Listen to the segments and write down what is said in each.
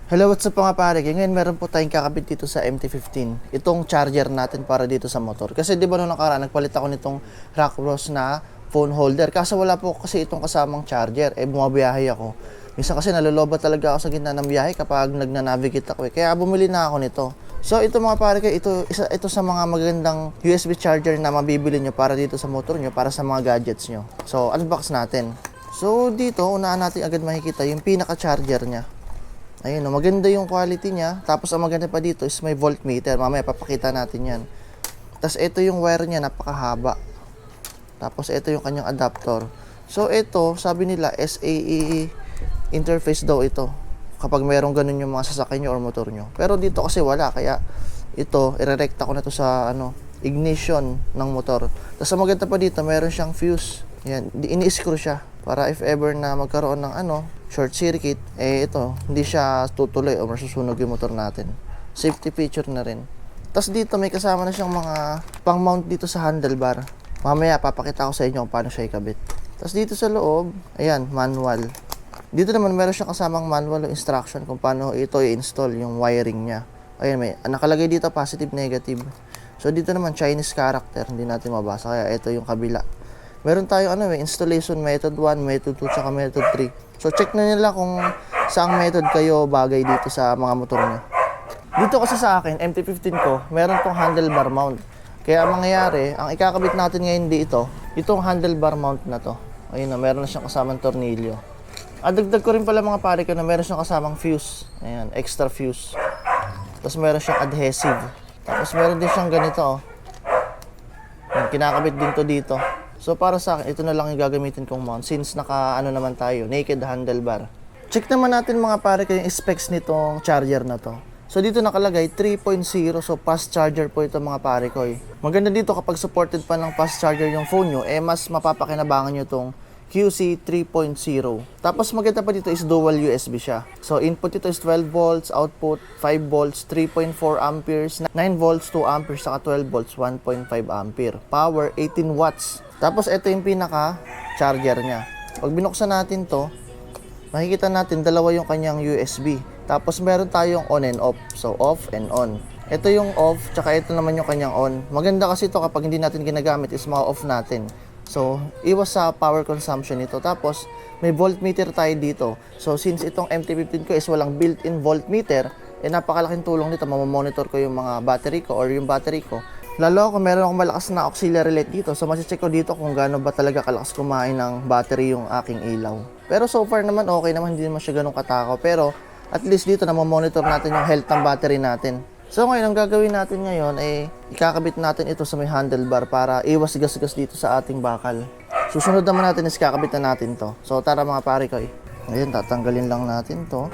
Hello, what's up mga pare? Ngayon meron po tayong kakabit dito sa MT-15. Itong charger natin para dito sa motor. Kasi di ba noong nakaraan, nagpalit ako nitong Rockbros na phone holder. Kaso wala po kasi itong kasamang charger. Bumabiyahe ako. Minsan kasi naloloba talaga ako sa gitna ng biyahe kapag nagna-navigate ako. Kaya bumili na ako nito. So ito mga pare, ito sa mga magagandang USB charger na mabibili nyo para dito sa motor nyo, para sa mga gadgets nyo. So unbox natin. So dito, unaan natin agad makikita yung pinaka-charger niya. Ayun, maganda yung quality niya. Tapos ang maganda pa dito is may voltmeter. Mamaya papakita natin yan. Tapos ito yung wire niya, napakahaba. Tapos ito yung kanyang adapter. So ito, sabi nila SAE interface daw ito. Kapag mayroong ganun yung mga sasakyan nyo or motor nyo. Pero dito kasi wala. Kaya ito, irerekta ko na to sa ignition ng motor. Tapos ang maganda pa dito, mayroon siyang fuse. Yan, ini-screw siya. Para if ever na magkaroon ng short circuit, ito, hindi siya tutuloy o masusunog yung motor natin. Safety feature na rin. Tapos dito may kasama na siyang mga pang-mount dito sa handlebar. Mamaya papakita ko sa inyo kung paano siya ikabit. Tapos dito sa loob, ayan, manual. Dito naman meron siyang kasamang manual o instruction kung paano ito i-install yung wiring niya. Ayan, may nakalagay dito positive, negative. So dito naman Chinese character, hindi natin mabasa, kaya ito yung kabila. Meron tayong installation method 1, method 2, tsaka method 3. So check na nila kung saang method kayo bagay dito sa mga motor nyo. Dito kasi sa akin, MT-15 ko, meron tong handlebar mount. Kaya ang mangyayari, ang ikakabit natin ngayon dito, itong handlebar mount na to. Ayun na, meron na siyang kasamang tornilyo. Dagdag ko rin pala mga pare ko na meron siyang kasamang fuse. Ayan, extra fuse. Tapos meron siyang adhesive. Tapos meron din siyang ganito. Ayan, kinakabit din to dito. So para sa akin, ito na lang yung gagamitin kong mount since naman tayo, naked handlebar. Check naman natin mga pare yung specs nitong charger na to. So dito nakalagay 3.0, so fast charger po ito mga pare ko. Maganda dito kapag supported pa ng fast charger yung phone nyo, mas mapapakinabangan nyo tong QC 3.0. Tapos maganda pa dito is dual USB siya. So input ito is 12 volts, output 5 volts, 3.4 amperes, 9 volts, 2 amperes, saka 12 volts, 1.5 ampere. Power 18 watts. Tapos ito yung pinaka charger niya. Pag binuksan natin to, makikita natin dalawa yung kanyang USB. Tapos meron tayong on and off. So off and on. Ito yung off, tsaka ito naman yung kanyang on. Maganda kasi ito kapag hindi natin ginagamit is ma-off natin. So iwas sa power consumption ito. Tapos may voltmeter tayo dito. So since itong MT-15 ko is walang built-in voltmeter, napakalaking tulong nito. Mamamonitor ko yung mga battery ko or yung battery ko. Lalo kung meron akong malakas na auxiliary light dito, so masicheck ko dito kung gaano ba talaga kalakas kumain ng battery yung aking ilaw. Pero so far naman okay naman, hindi naman siya ganun katakaw. Pero at least dito na monitor natin yung health ng battery natin. So ngayon, ang gagawin natin ngayon ay ikakabit natin ito sa may handlebar para iwas gas-gas dito sa ating bakal. Susunod naman natin is kakabit na natin to. So tara mga pare ko. Ngayon, tatanggalin lang natin to.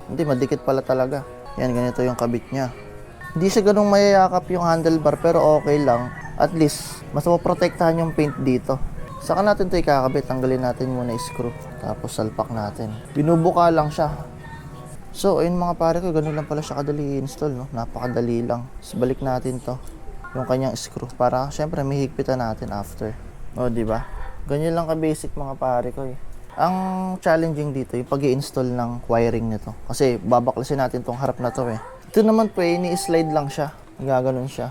Hindi, madikit pala talaga. Yan, ganito yung kabit niya. Hindi siya ganung mayayakap yung handlebar pero okay lang. At least, mas maprotektahan yung paint dito. Saka natin ito ikakabit. Tanggalin natin muna yung screw. Tapos salpak natin. Binubuka lang siya. So, ayun mga pare ko, ganun lang pala siya kadali i-install, no? Napakadali lang. So, balik natin to. Yung kanyang screw. Para, syempre, may higpitan natin after. O, di ba? Ganyan lang ka-basic mga pare ko. Ang challenging dito, yung pag-i-install ng wiring nito. Kasi, babaklasin natin tong harap na to Ito naman po ni-slide lang siya. Gaganon siya.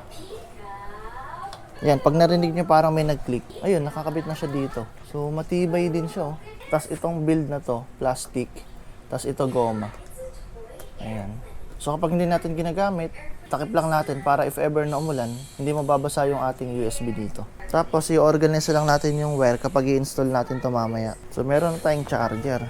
Yan, pag narinig nyo parang may nag-click. Ayun, nakakabit na siya dito. So, matibay din siya. Tapos itong build na to, plastic. Tapos ito goma. Ayan. So, kapag hindi natin ginagamit, takip lang natin para if ever na umulan, hindi mababasa yung ating USB dito. Tapos, i-organize lang natin yung wire kapag i-install natin to mamaya. So, meron tayong charger.